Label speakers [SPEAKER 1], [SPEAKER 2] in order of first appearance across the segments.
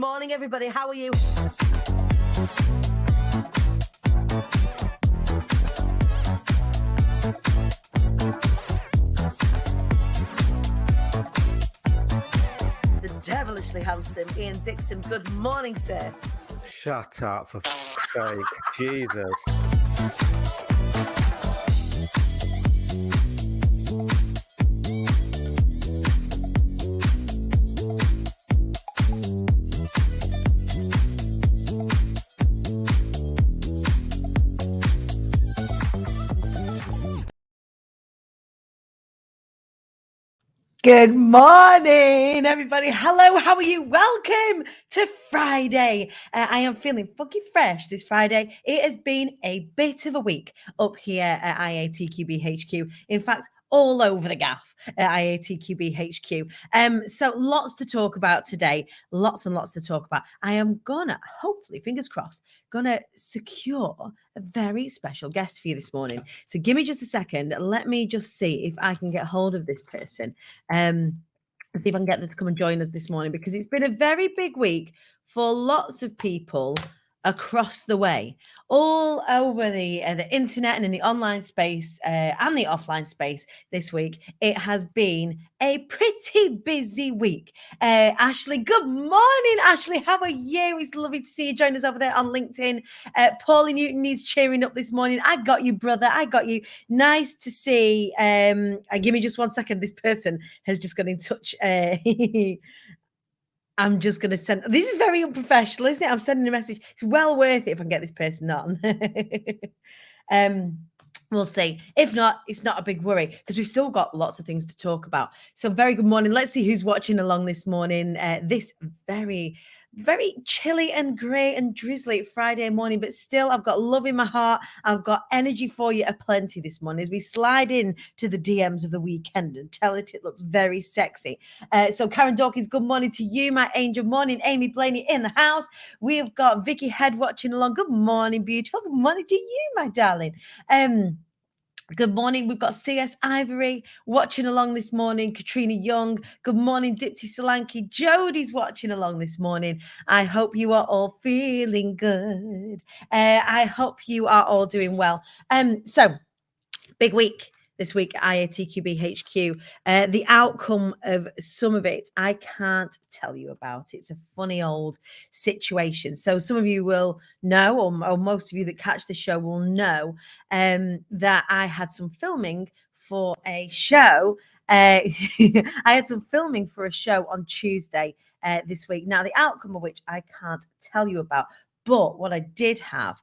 [SPEAKER 1] morning, everybody. How are you? The devilishly handsome Ian Dixon. Good morning, sir.
[SPEAKER 2] Shut up, for fuck's sake. Jesus.
[SPEAKER 1] Good morning, everybody. Hello, how are you? Welcome to Friday. I am feeling funky fresh this Friday. It has been a bit of a week up here at IATQB HQ. In fact, all over the gaff at IATQB HQ. So lots to talk about today. Lots and lots to talk about. I am gonna, hopefully, fingers crossed, gonna secure a very special guest for you this morning. So give me just a second. Let me just see if I can get hold of this person. See if I can get them to come and join us this morning, because it's been a very big week for lots of people across the way, all over the internet and in the online space and the offline space this week. It has been a pretty busy week. Ashley, good morning, Ashley. How are you? It's lovely to see you join us over there on LinkedIn. Paulie Newton needs cheering up this morning. I got you, brother. I got you. Nice to see. Give me just 1 second. This person has just got in touch. I'm just going to send. This is very unprofessional, isn't it? I'm sending a message. It's well worth it if I can get this person on. We'll see. If not, it's not a big worry, because we've still got lots of things to talk about. So very good morning. Let's see who's watching along this morning. This very, very chilly and grey and drizzly Friday morning, but still I've got love in my heart. I've got energy for you aplenty this morning as we slide in to the DMs of the weekend and tell it looks very sexy. So Karen Dawkins, good morning to you, my angel. Morning, Amy Blaney in the house. We've got Vicky Head watching along. Good morning, beautiful. Good morning to you, my darling. Good morning. We've got CS Ivory watching along this morning. Katrina Young. Good morning, Dipti Solanki. Jodie's watching along this morning. I hope you are all feeling good. I hope you are all doing well. So big week this week at IATQB HQ. The outcome of some of it, I can't tell you about. It's a funny old situation. So some of you will know, or most of you that catch the show will know, that I had some filming for a show. I had some filming for a show on Tuesday this week. Now, the outcome of which I can't tell you about. But what I did have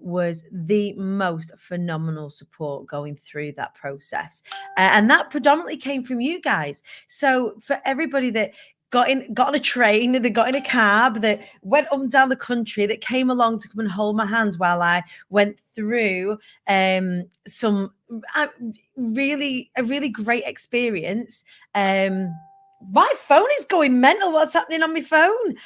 [SPEAKER 1] was the most phenomenal support going through that process. And that predominantly came from you guys. So for everybody that got on a train, that got in a cab, that went up and down the country, that came along to come and hold my hand while I went through some really great experience. My phone is going mental. What's happening on my phone?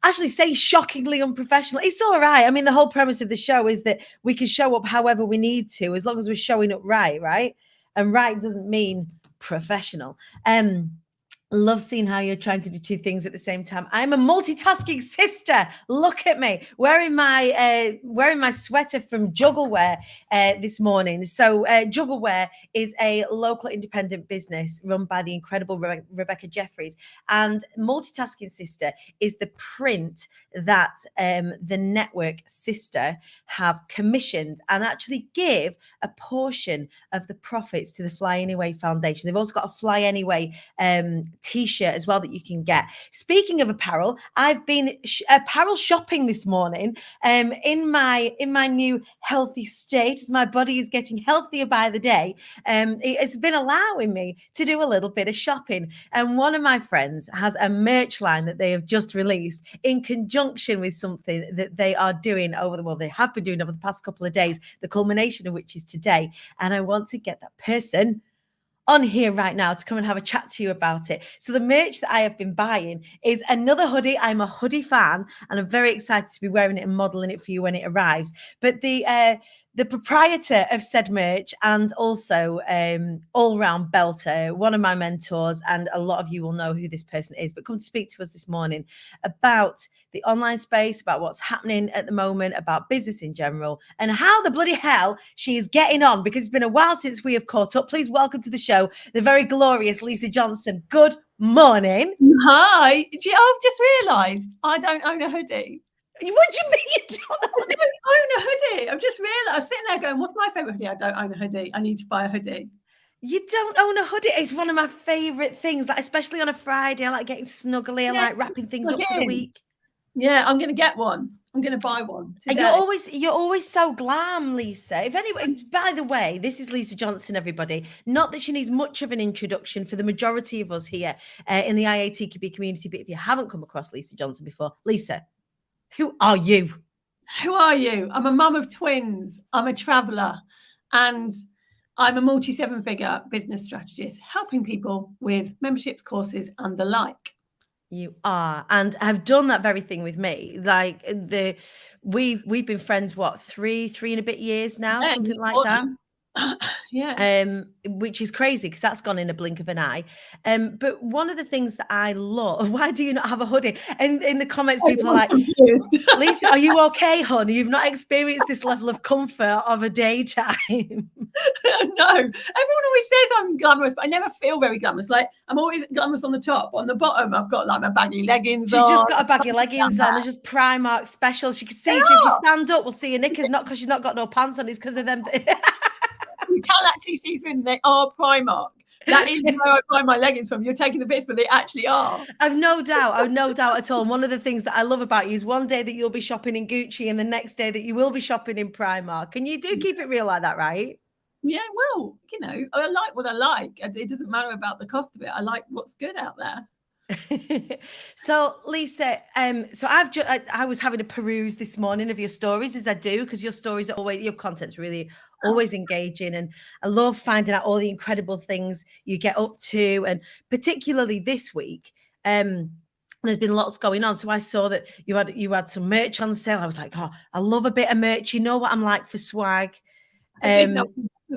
[SPEAKER 1] Actually, say shockingly unprofessional. It's all right. I mean, the whole premise of the show is that we can show up however we need to, as long as we're showing up right? And right doesn't mean professional. Love seeing how you're trying to do two things at the same time. I'm a multitasking sister. Look at me wearing my sweater from Juggleware this morning. So Juggleware is a local independent business run by the incredible Rebecca Jeffries, and Multitasking Sister is the print that the network sister have commissioned and actually give a portion of the profits to the Fly Anyway Foundation. They've also got a Fly Anyway t-shirt as well that you can get. Speaking of apparel, I've been apparel shopping this morning in my new healthy state, as my body is getting healthier by the day. It has been allowing me to do a little bit of shopping, and one of my friends has a merch line that they have just released in conjunction with something that they are doing they have been doing over the past couple of days, the culmination of which is today. And I want to get that person on here right now to come and have a chat to you about it. So the merch that I have been buying is another hoodie. I'm a hoodie fan, and I'm very excited to be wearing it and modeling it for you when it arrives. But the the proprietor of said merch and also all-round belter, one of my mentors, and a lot of you will know who this person is, but come to speak to us this morning about the online space, about what's happening at the moment, about business in general, and how the bloody hell she is getting on, because it's been a while since we have caught up. Please welcome to the show the very glorious Lisa Johnson. Good morning.
[SPEAKER 3] Hi. I've just realised I don't own a hoodie.
[SPEAKER 1] What do you mean you don't
[SPEAKER 3] I don't own a hoodie. I've just realised. I was sitting there going, what's my favourite hoodie? I don't own a hoodie. I need to buy a hoodie.
[SPEAKER 1] You don't own a hoodie. It's one of my favourite things, like, especially on a Friday. I like getting snuggly. I like wrapping things up for the week.
[SPEAKER 3] Yeah, I'm going to get one. I'm going to buy one today.
[SPEAKER 1] You're always so glam, Lisa. By the way, this is Lisa Johnson, everybody. Not that she needs much of an introduction for the majority of us here in the IATQB community, but if you haven't come across Lisa Johnson before, Lisa, who are you?
[SPEAKER 3] Who are you? I'm a mum of twins. I'm a traveller, and I'm a multi-seven-figure business strategist, helping people with memberships, courses, and the like.
[SPEAKER 1] You are, and have done that very thing with me. Like we've been friends, what, three and a bit years now, something like that.
[SPEAKER 3] Yeah.
[SPEAKER 1] Which is crazy because that's gone in a blink of an eye. But one of the things that I love, why do you not have a hoodie? And in the comments, people are like,
[SPEAKER 3] confused.
[SPEAKER 1] Lisa, are you okay, hon? You've not experienced this level of comfort of a daytime.
[SPEAKER 3] No, everyone always says I'm glamorous, but I never feel very glamorous. Like, I'm always glamorous on the top. On the bottom, I've got like my baggy leggings on.
[SPEAKER 1] She's just got a baggy leggings on. There's just Primark specials. She can see you. If you stand up, we'll see your knickers, not because she's not got no pants on, it's because of them.
[SPEAKER 3] You can actually see through them. They are Primark. That is where I buy my leggings from. You're taking the piss, but they actually are.
[SPEAKER 1] I've no doubt at all. And one of the things that I love about you is one day that you'll be shopping in Gucci and the next day that you will be shopping in Primark. And you do keep it real like that, right?
[SPEAKER 3] Yeah, well, I like what I like. It doesn't matter about the cost of it. I like what's good out there.
[SPEAKER 1] So Lisa, I was having a peruse this morning of your stories, as I do, because your stories are always, your content's really always engaging, and I love finding out all the incredible things you get up to, and particularly this week there's been lots going on. So I saw that you had some merch on sale. I was like, oh, I love a bit of merch. You know what I'm like for swag.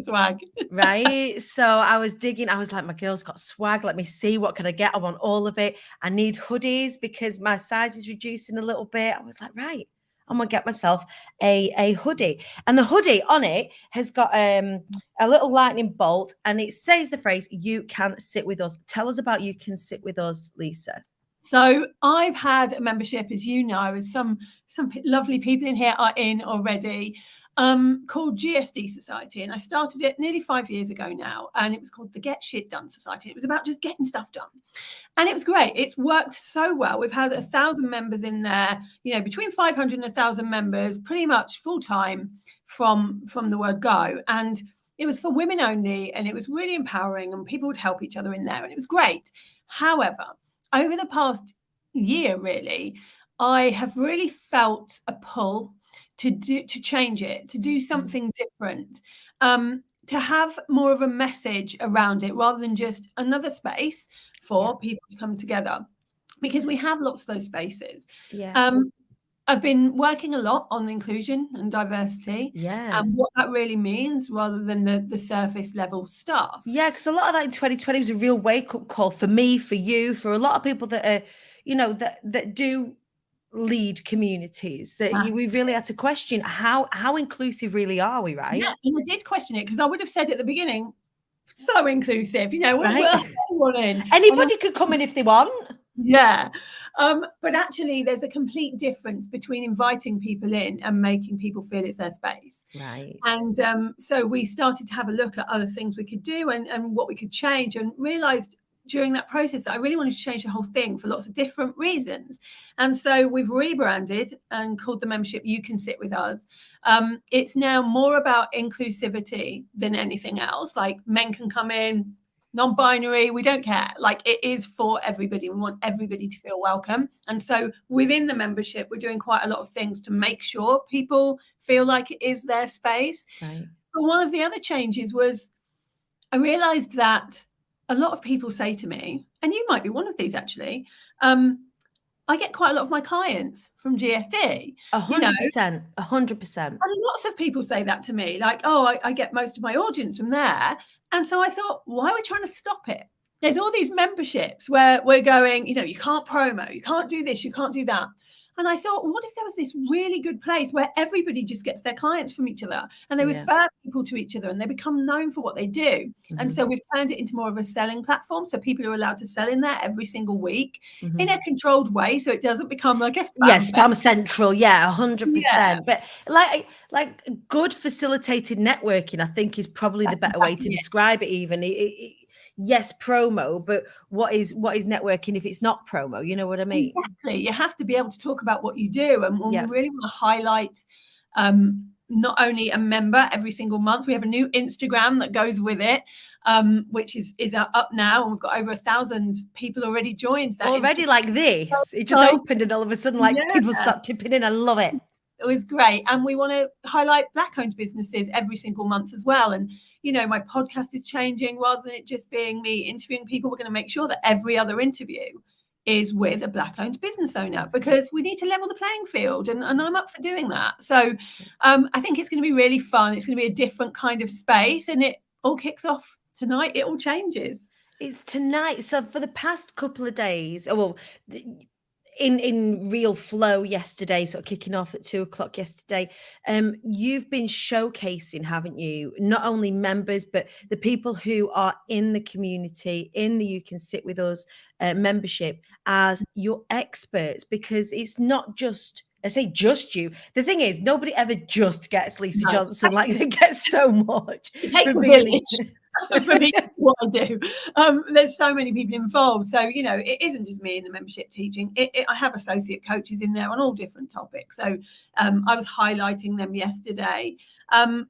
[SPEAKER 3] Swag.
[SPEAKER 1] Right, so I was digging. I was like, my girl's got swag, let me see, what can I get? I want all of it. I need hoodies because my size is reducing a little bit. I was like, right, I'm gonna get myself a hoodie, and the hoodie on it has got a little lightning bolt, and it says the phrase, you can sit with us. Tell us about You Can Sit With Us, Lisa.
[SPEAKER 3] So I've had a membership, as you know, as some lovely people in here are in already, called GSD Society. And I started it nearly 5 years ago now. And it was called the Get Shit Done Society. It was about just getting stuff done. And it was great. It's worked so well. We've had 1,000 members in there, between 500 and 1,000 members, pretty much full time from the word go. And it was for women only. And it was really empowering, and people would help each other in there. And it was great. However, over the past year, really, I have really felt a pull to change it, to do something different, to have more of a message around it rather than just another space for people to come together, because we have lots of those spaces. I've been working a lot on inclusion and diversity, and what that really means, rather than the surface level stuff.
[SPEAKER 1] Yeah, because a lot of that in 2020 was a real wake up call for me, for you, for a lot of people that are, that do lead communities, that we really had to question how inclusive really are we, right?
[SPEAKER 3] Yeah, and I did question it, because I would have said at the beginning, so inclusive,
[SPEAKER 1] right?
[SPEAKER 3] Anyone in.
[SPEAKER 1] Anybody could come in if they want.
[SPEAKER 3] Yeah. But actually there's a complete difference between inviting people in and making people feel it's their space.
[SPEAKER 1] Right.
[SPEAKER 3] And so we started to have a look at other things we could do and what we could change, and realized during that process that I really wanted to change the whole thing for lots of different reasons. And so we've rebranded and called the membership You Can Sit With Us. It's now more about inclusivity than anything else. Like, men can come in, non-binary, we don't care. Like, it is for everybody. We want everybody to feel welcome. And so within the membership, we're doing quite a lot of things to make sure people feel like it is their space.
[SPEAKER 1] Right.
[SPEAKER 3] But one of the other changes was I realized that a lot of people say to me, and you might be one of these actually, I I get quite a lot of my clients from GSD.
[SPEAKER 1] 100%, 100%.
[SPEAKER 3] And lots of people say that to me, like, oh, I get most of my audience from there. And so I thought, why are we trying to stop it? There's all these memberships where we're going, you can't promo, you can't do this, you can't do that. And I thought, what if there was this really good place where everybody just gets their clients from each other and they refer people to each other and they become known for what they do? Mm-hmm. And so we've turned it into more of a selling platform. So people are allowed to sell in there every single week in a controlled way. So it doesn't become like a spam.
[SPEAKER 1] Spam central. Yeah, 100%. Yeah. But like good facilitated networking, I think is probably the better way to describe it even. Yes, promo, but what is networking if it's not promo? You know what I mean?
[SPEAKER 3] Exactly. You have to be able to talk about what you do. And we really want to highlight not only a member every single month, we have a new Instagram that goes with it, which is up now. And we've got over 1,000 people already joined that.
[SPEAKER 1] Already Instagram. Like this. It just opened and all of a sudden people start tipping in. I love it.
[SPEAKER 3] It was great. And we want to highlight Black-owned businesses every single month as well. And my podcast is changing. Rather than it just being me interviewing people, we're going to make sure that every other interview is with a Black-owned business owner, because we need to level the playing field. And I'm up for doing that. So I think it's going to be really fun. It's going to be a different kind of space. And it all kicks off tonight. It all changes.
[SPEAKER 1] It's tonight. So for the past couple of days, in real flow yesterday, sort of kicking off at 2:00 yesterday, you've been showcasing, haven't you, not only members but the people who are in the community, in the You Can Sit With Us membership, as your experts, because it's not just, I say just you. The thing is, nobody ever just gets Lisa Johnson. Like, they get so much.
[SPEAKER 3] It takes a village. For me, what I do. There's so many people involved. So, it isn't just me in the membership teaching. I have associate coaches in there on all different topics. So I was highlighting them yesterday and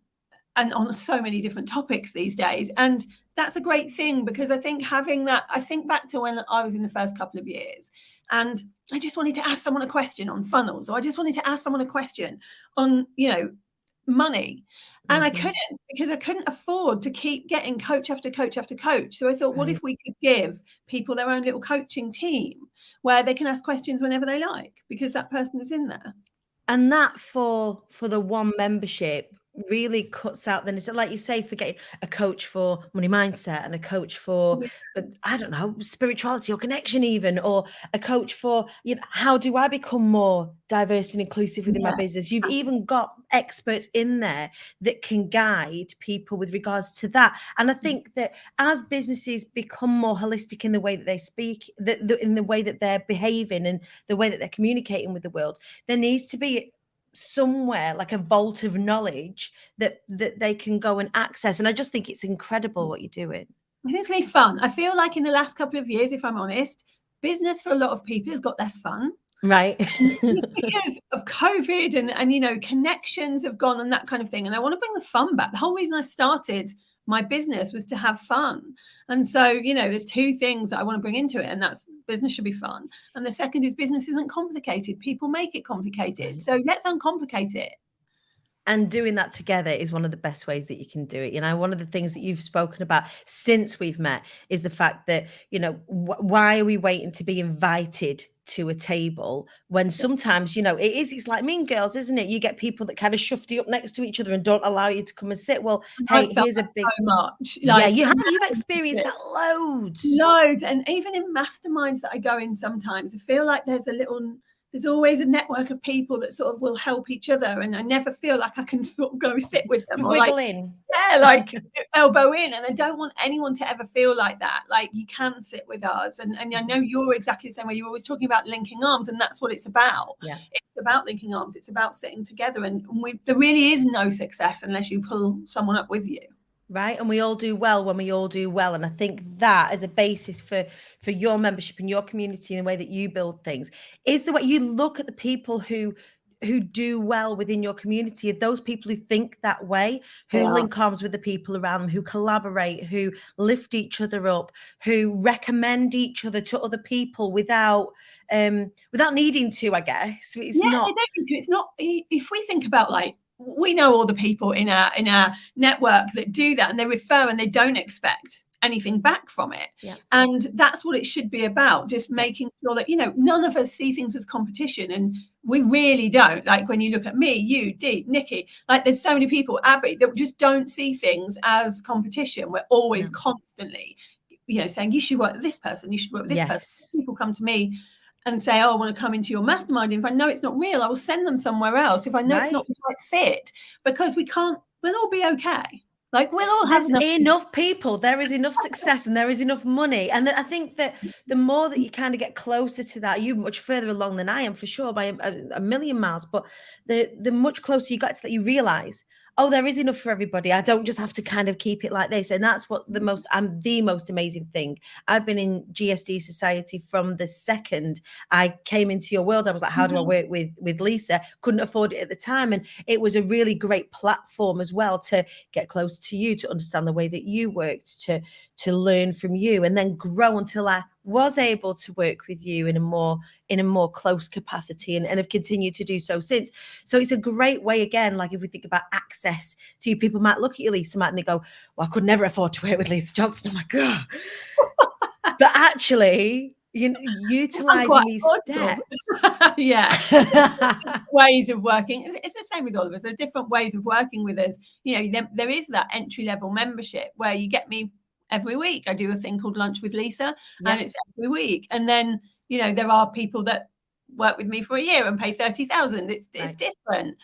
[SPEAKER 3] on so many different topics these days. And that's a great thing, because I think having that, I think back to when I was in the first couple of years and I just wanted to ask someone a question on funnels, or I just wanted to ask someone a question on, money. And I couldn't, because I couldn't afford to keep getting coach after coach after coach. So I thought, what if we could give people their own little coaching team where they can ask questions whenever they like, because that person is in there.
[SPEAKER 1] And that for the one membership really cuts out, then it's like you say, for getting a coach for money mindset and a coach for I don't know, spirituality or connection even, or a coach for how do I become more diverse and inclusive within my business. You've even got experts in there that can guide people with regards to that. And I think that as businesses become more holistic in the way that they speak, in the way that they're behaving and the way that they're communicating with the world, there needs to be somewhere like a vault of knowledge that they can go and access. And I just think it's incredible what you're doing.
[SPEAKER 3] I think it's really fun. I feel like in the last couple of years, if I'm honest, business for a lot of people has got less fun.
[SPEAKER 1] Right.
[SPEAKER 3] Because of COVID and connections have gone and that kind of thing. And I want to bring the fun back. The whole reason I started my business was to have fun. And so, there's two things that I want to bring into it, and that's business should be fun. And the second is business isn't complicated. People make it complicated. So let's uncomplicate it.
[SPEAKER 1] And doing that together is one of the best ways that you can do it. One of the things that you've spoken about since we've met is the fact that, why are we waiting to be invited to a table when sometimes, it's like Mean Girls, isn't it? You get people that kind of shove you up next to each other and don't allow you to come and sit. Well, hey, here's a big...
[SPEAKER 3] So much.
[SPEAKER 1] You've experienced that loads.
[SPEAKER 3] And even in masterminds that I go in sometimes, I feel like there's always a network of people that sort of will help each other, and I never feel like I can sort of go sit with them or
[SPEAKER 1] wiggle in.
[SPEAKER 3] Elbow in. And I don't want anyone to ever feel like that. Like, you can sit with us, and I know you're exactly the same way. You're always talking about linking arms, and that's what it's about.
[SPEAKER 1] Yeah,
[SPEAKER 3] it's about linking arms. It's about sitting together, and there really is no success unless you pull someone up with you.
[SPEAKER 1] Right. And we all do well when we all do well. And I think that as a basis for your membership and your community and the way that you build things is the way you look at the people who do well within your community, are those people who think that way, who link arms with the people around them, who collaborate, who lift each other up, who recommend each other to other people without needing to, I guess. They don't
[SPEAKER 3] need to. It's not, if we think about we know all the people in our network that do that, and they refer and they don't expect anything back from it.
[SPEAKER 1] Yeah.
[SPEAKER 3] And that's what it should be about, just making sure that, none of us see things as competition. And we really don't. Like when you look at me, you, Dee, Nikki, like there's so many people, Abby, that just don't see things as competition. We're always constantly, saying you should work with this person, you should work with this person. People come to me and say, oh, I want to come into your mastermind. If I know it's not real, I will send them somewhere else. If I know it's not the right fit, because we'll all be okay. Like we'll all have
[SPEAKER 1] enough people, there is enough success and there is enough money. And I think that the more that you kind of get closer to that, you're much further along than I am for sure by a million miles, but the much closer you get to that, you realize, oh, there is enough for everybody. I don't just have to kind of keep it like this. And that's what the most amazing thing. I've been in GSD Society from the second I came into your world. I was like, how do I work with Lisa? Couldn't afford it at the time. And it was a really great platform as well to get close to you, to understand the way that you worked, to learn from you, and then grow until I was able to work with you in a more close capacity, and have continued to do so since. So it's a great way, again, like if we think about access to you, people might look at you, Lisa, and they go, well, I could never afford to work with Lisa Johnson. I'm like, God. But actually, utilizing these steps.
[SPEAKER 3] Ways of working. It's the same with all of us. There's different ways of working with us. There is that entry level membership where you get me every week. I do a thing called Lunch with Lisa, and it's every week. And then, there are people that work with me for a year and pay 30,000. It's different.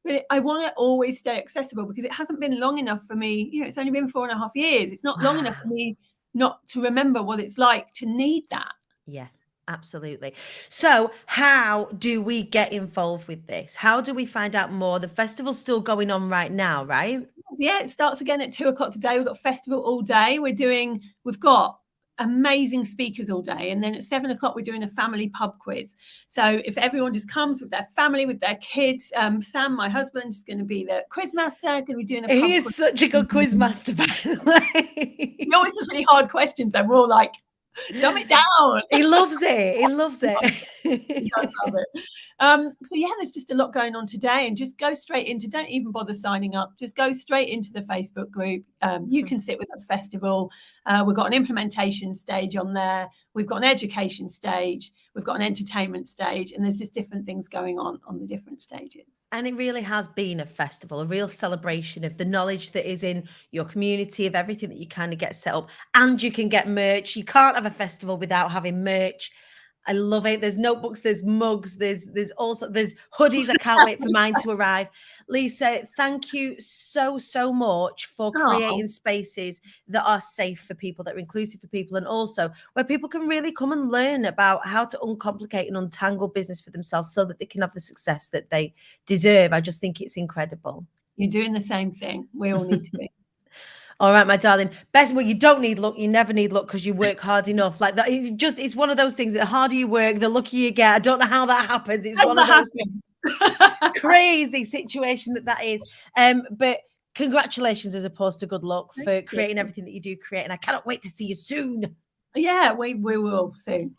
[SPEAKER 3] But I want to always stay accessible, because it hasn't been long enough for me. It's only been 4.5 years. It's not long enough for me not to remember what it's like to need that.
[SPEAKER 1] Yeah, absolutely. So how do we get involved with this? How do we find out more? The festival's still going on right now, right?
[SPEAKER 3] Yeah, it starts again at 2:00 today. We've got festival all day. We've got amazing speakers all day. And then at 7:00, we're doing a family pub quiz. So if everyone just comes with their family, with their kids, Sam, my husband, is going to be the quiz master, going to be doing a pub
[SPEAKER 1] He is such a good quiz master, by the way.
[SPEAKER 3] He always has really hard questions, and we're all like, dumb it down.
[SPEAKER 1] He loves it. He loves it.
[SPEAKER 3] He does love it. So yeah, there's just a lot going on today, and just go straight into, don't even bother signing up, just go straight into the Facebook group. You can sit with us festival. We've got an implementation stage on there. We've got an education stage. We've got an entertainment stage, and there's just different things going on the different stages.
[SPEAKER 1] And it really has been a festival, a real celebration of the knowledge that is in your community, of everything that you kind of get set up. And you can get merch. You can't have a festival without having merch. I love it. There's notebooks, there's mugs, there's hoodies. I can't wait for mine to arrive. Lisa, thank you so much for creating spaces that are safe for people, that are inclusive for people, and also where people can really come and learn about how to uncomplicate and untangle business for themselves so that they can have the success that they deserve. I just think it's incredible.
[SPEAKER 3] You're doing the same thing. We all need to be.
[SPEAKER 1] All right, my darling. Well, you don't need luck. You never need luck, because you work hard enough. Like that. It's one of those things. The harder you work, the luckier you get. I don't know how that happens. It's one of those crazy situation that is. But congratulations, as opposed to good luck, for creating everything that you do create. And I cannot wait to see you soon.
[SPEAKER 3] Yeah, we will soon.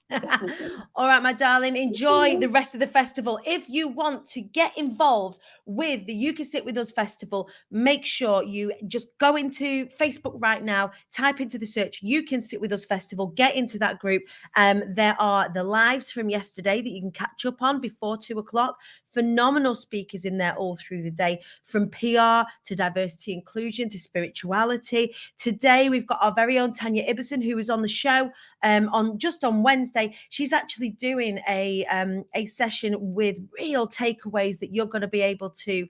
[SPEAKER 1] All right, my darling, enjoy the rest of the festival. If you want to get involved with the You Can Sit With Us Festival, make sure you just go into Facebook right now, type into the search You Can Sit With Us Festival, get into that group. There are the lives from yesterday that you can catch up on before 2:00. Phenomenal speakers in there all through the day, from PR to diversity, inclusion to spirituality. Today, we've got our very own Tanya Ibbison, who was on the show on Wednesday. She's actually doing a session with real takeaways that you're going to be able to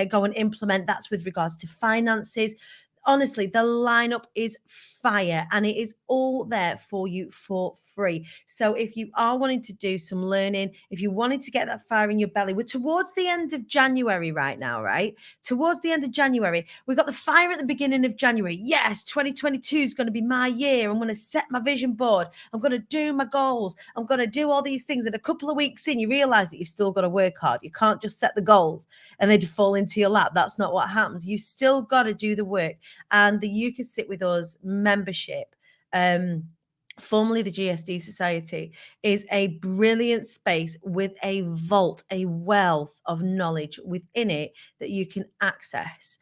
[SPEAKER 1] go and implement. That's with regards to finances. Honestly, the lineup is fire, and it is all there for you for free. So if you are wanting to do some learning, if you wanted to get that fire in your belly, we're towards the end of January right now, right? Towards the end of January. We've got the fire at the beginning of January. Yes, 2022 is going to be my year. I'm going to set my vision board. I'm going to do my goals. I'm going to do all these things. And a couple of weeks in, you realize that you've still got to work hard. You can't just set the goals and they fall into your lap. That's not what happens. You still got to do the work. And the You Can Sit With Us membership, formerly the GSD Society, is a brilliant space with a vault, a wealth of knowledge within it that you can access,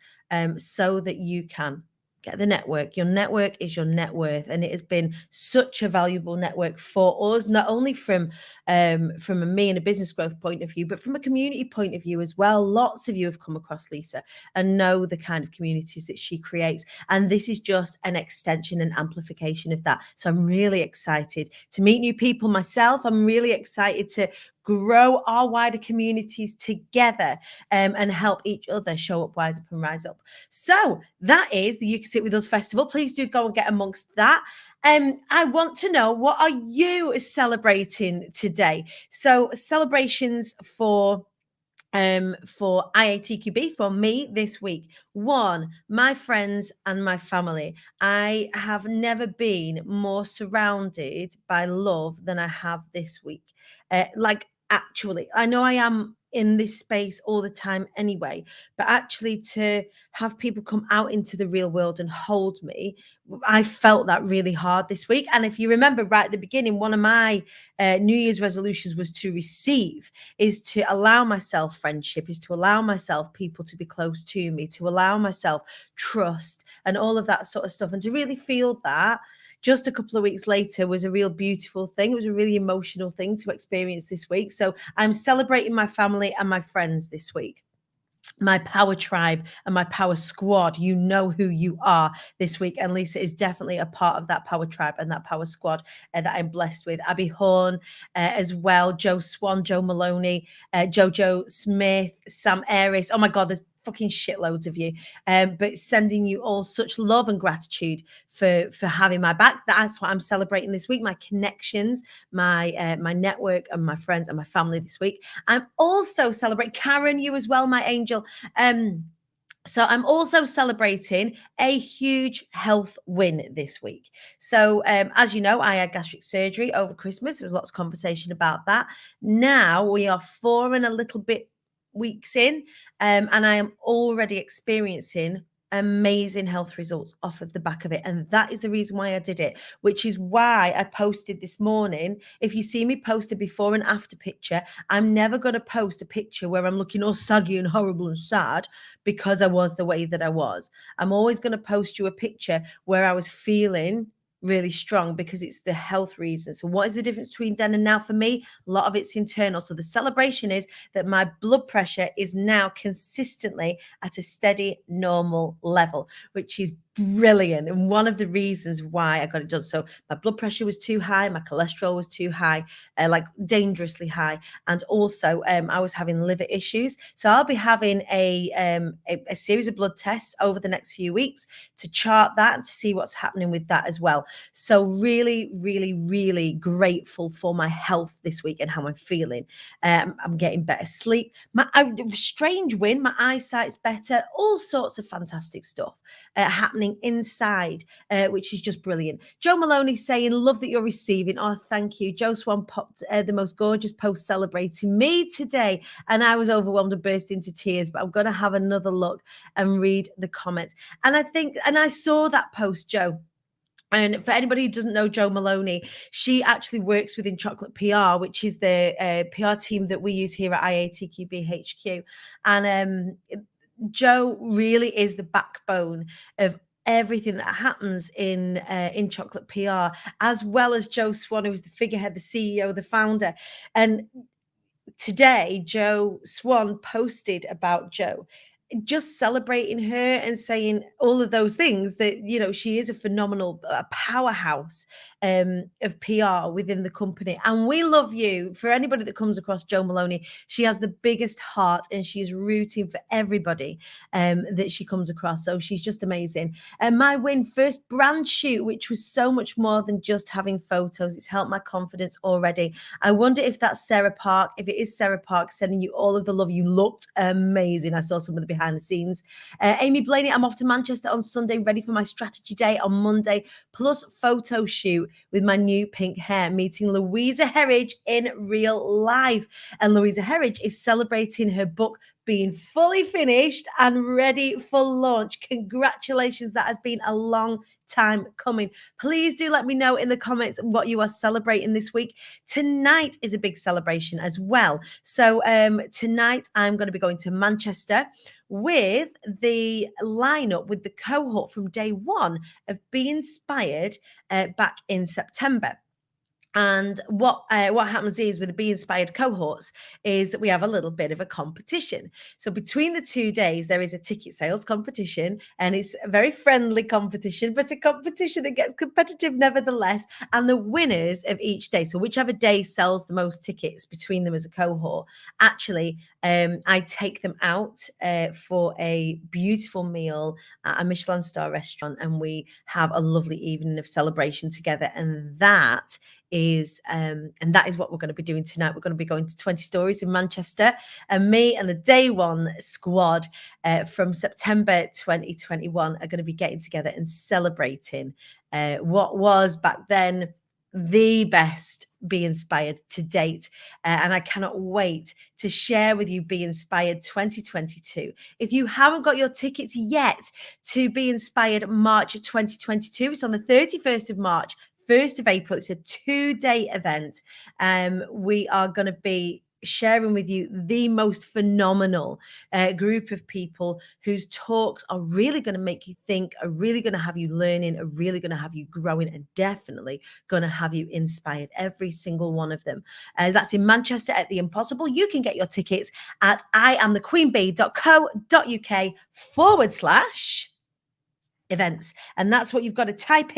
[SPEAKER 1] so that you can Get the network. Your network is your net worth, and it has been such a valuable network for us, not only from me and a business growth point of view, but from a community point of view as well. Lots of you have come across Lisa and know the kind of communities that she creates, and this is just an extension and amplification of that. So I'm really excited to meet new people myself. I'm really excited to grow our wider communities together, and help each other show up, wise up, and rise up. So that is the You Can Sit With Us Festival. Please do go and get amongst that. I want to know, what are you celebrating today? So celebrations for IATQB for me this week. One, my friends and my family. I have never been more surrounded by love than I have this week. Actually, I know I am in this space all the time anyway, but actually to have people come out into the real world and hold me, I felt that really hard this week. And if you remember right at the beginning, one of my New Year's resolutions was to receive, is to allow myself friendship, is to allow myself people to be close to me, to allow myself trust and all of that sort of stuff. And to really feel that just a couple of weeks later was a real beautiful thing. It was a really emotional thing to experience this week. So I'm celebrating my family and my friends this week. My power tribe and my power squad. You know who you are this week. And Lisa is definitely a part of that power tribe and that power squad that I'm blessed with. Abby Horn as well, Joe Swan, Joe Maloney, Jojo Smith, Sam Aris. Oh my God, there's fucking shitloads of you, but sending you all such love and gratitude for having my back. That's what I'm celebrating this week. My connections, my network, and my friends and my family this week. I'm also celebrating Karen, you as well, my angel. So I'm also celebrating a huge health win this week. So as you know, I had gastric surgery over Christmas. There was lots of conversation about that. Now we are 4 and a little bit weeks in, and I am already experiencing amazing health results off of the back of it. And that is the reason why I did it, which is why I posted this morning. If you see me post a before and after picture, I'm never going to post a picture where I'm looking all saggy and horrible and sad because I was the way that I was. I'm always going to post you a picture where I was feeling really strong, because it's the health reasons. So what is the difference between then and now for me? A lot of it's internal. So the celebration is that my blood pressure is now consistently at a steady, normal level, which is brilliant. And one of the reasons why I got it done. So my blood pressure was too high, my cholesterol was too high, like dangerously high. And also I was having liver issues. So I'll be having a series of blood tests over the next few weeks to chart that and to see what's happening with that as well. So really, really, really grateful for my health this week and how I'm feeling. I'm getting better sleep. My strange win, my eyesight's better, all sorts of fantastic stuff happening inside, which is just brilliant. Joe Maloney saying, love that you're receiving. Oh, thank you. Joe Swan popped the most gorgeous post celebrating me today, and I was overwhelmed and burst into tears, but I'm going to have another look and read the comments. And I saw that post, Joe. And for anybody who doesn't know Joe Maloney, she actually works within Chocolate PR, which is the PR team that we use here at IATQB HQ. And Joe really is the backbone of everything that happens in Chocolate PR, as well as Joe Swan, who is the figurehead, the CEO, the founder. And today, Joe Swan posted about Joe, just celebrating her and saying all of those things, that, you know, she is a phenomenal powerhouse of PR within the company. And we love you. For anybody that comes across Joe Maloney, she has the biggest heart and she's rooting for everybody that she comes across. So she's just amazing. And my win, first brand shoot, which was so much more than just having photos. It's helped my confidence already. I wonder if that's Sarah Park. If it is Sarah Park, sending you all of the love. You looked amazing. I saw some of the behind the scenes. Amy Blaney, I'm off to Manchester on Sunday, ready for my strategy day on Monday, plus photo shoot with my new pink hair, meeting Louisa Herridge in real life. And Louisa Herridge is celebrating her book being fully finished and ready for launch. Congratulations. That has been a long time coming. Please do let me know in the comments what you are celebrating this week. Tonight is a big celebration as well. So tonight I'm going to be going to Manchester with the lineup, with the cohort from day one of Be Inspired back in September. And what happens is with the Be Inspired cohorts is that we have a little bit of a competition. So between the 2 days, there is a ticket sales competition, and it's a very friendly competition, but a competition that gets competitive nevertheless. And the winners of each day, so whichever day sells the most tickets between them as a cohort, actually, I take them out for a beautiful meal at a Michelin star restaurant, and we have a lovely evening of celebration together. And that is what we're going to be doing tonight. We're going to be going to 20 Stories in Manchester, and me and the day one squad from September 2021 are going to be getting together and celebrating what was back then the best Be Inspired to date. And I cannot wait to share with you Be Inspired 2022. If you haven't got your tickets yet to Be Inspired March 2022, it's on the 31st of March, 1st of April. It's a 2-day event. We are going to be sharing with you the most phenomenal group of people whose talks are really going to make you think, are really going to have you learning, are really going to have you growing, and definitely going to have you inspired, every single one of them. That's in Manchester at the Impossible. You can get your tickets at iamthequeenbee.co.uk/events, and that's what you've got to type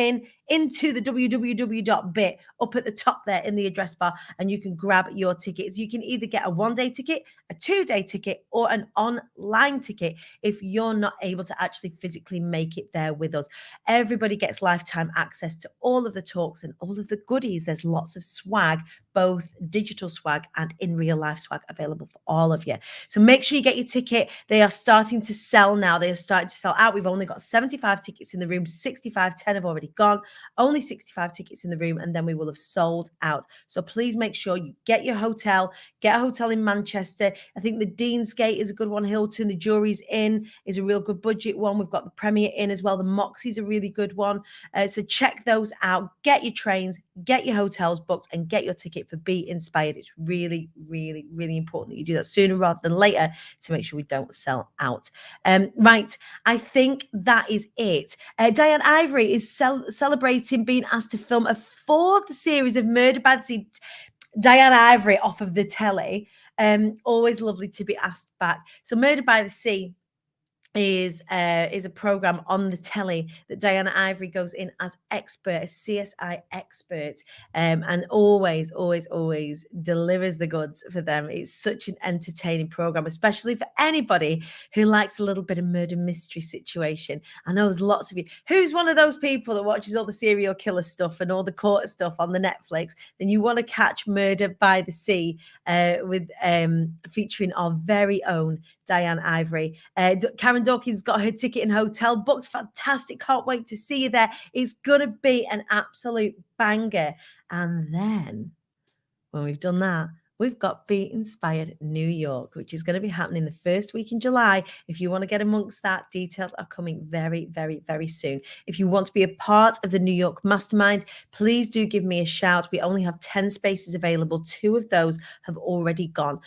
[SPEAKER 1] into the www.bit up at the top there in the address bar, and you can grab your tickets. You can either get a 1-day ticket, a 2-day ticket, or an online ticket if you're not able to actually physically make it there with us. Everybody gets lifetime access to all of the talks and all of the goodies. There's lots of swag, both digital swag and in real life swag, available for all of you. So make sure you get your ticket. They are starting to sell now. They are starting to sell out. We've only got 75 tickets in the room, 65, 10 have already gone. Only 65 tickets in the room, and then we will have sold out. So please make sure you get your hotel, get a hotel in Manchester. I think the Deansgate is a good one. Hilton, the Jury's Inn is a real good budget one. We've got the Premier Inn as well. The Moxie's a really good one. So check those out. Get your trains, get your hotels booked, and get your ticket for Be Inspired. It's really, really, really important that you do that sooner rather than later to make sure we don't sell out. Right. I think that is it. Diane Ivory is celebrating being asked to film a 4th series of Murder by the Sea. Diane Ivory off of the telly. Always lovely to be asked back. So Murder by the Sea is a program on the telly that Diana Ivory goes in as expert, a CSI expert, and always delivers the goods for them. It's such an entertaining program, especially for anybody who likes a little bit of murder mystery situation. I know there's lots of you. Who's one of those people that watches all the serial killer stuff and all the court stuff on the Netflix? Then you want to catch Murder by the Sea with featuring our very own Diane Ivory. Karen Dawkins got her ticket and hotel booked. Fantastic. Can't wait to see you there. It's going to be an absolute banger. And then when we've done that, we've got Be Inspired New York, which is going to be happening the first week in July. If you want to get amongst that, details are coming very, very, very soon. If you want to be a part of the New York Mastermind, please do give me a shout. We only have 10 spaces available. 2 of those have already gone.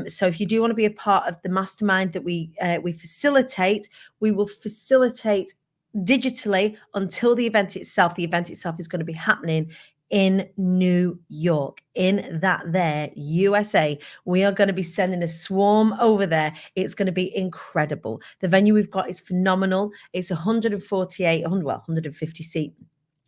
[SPEAKER 1] So if you do want to be a part of the Mastermind that we facilitate, we will facilitate digitally until the event itself. The event itself is going to be happening in New York, in that there USA. We are going to be sending a swarm over there. It's going to be incredible. The venue we've got is phenomenal. It's 150 seat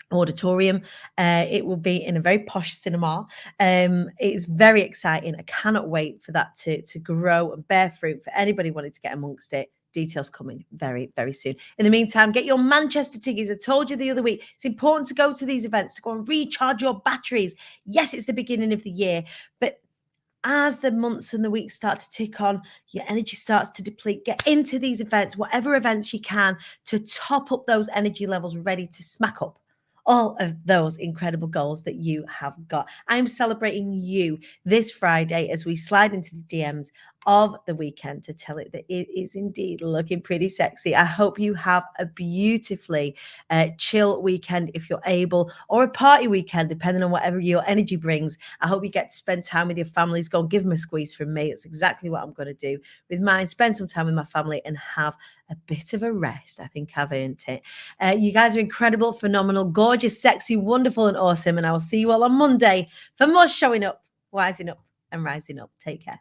[SPEAKER 1] auditorium. It will be in a very posh cinema. It's very exciting. I cannot wait for that to grow and bear fruit for anybody wanting to get amongst it. Details coming very, very soon. In the meantime, get your Manchester tickets. I told you the other week, it's important to go to these events, to go and recharge your batteries. Yes, it's the beginning of the year, but as the months and the weeks start to tick on, your energy starts to deplete. Get into these events, whatever events you can, to top up those energy levels, ready to smack up all of those incredible goals that you have got. I am celebrating you this Friday as we slide into the DMs of the weekend to tell it that it is indeed looking pretty sexy. I hope you have a beautifully chill weekend if you're able, or a party weekend, depending on whatever your energy brings. I hope you get to spend time with your families. Go and give them a squeeze from me. It's exactly what I'm going to do with mine. Spend some time with my family and have a bit of a rest. I think I've earned it. You guys are incredible, phenomenal, gorgeous, sexy, wonderful, and awesome. And I will see you all on Monday for more showing up, wising up, and rising up. Take care.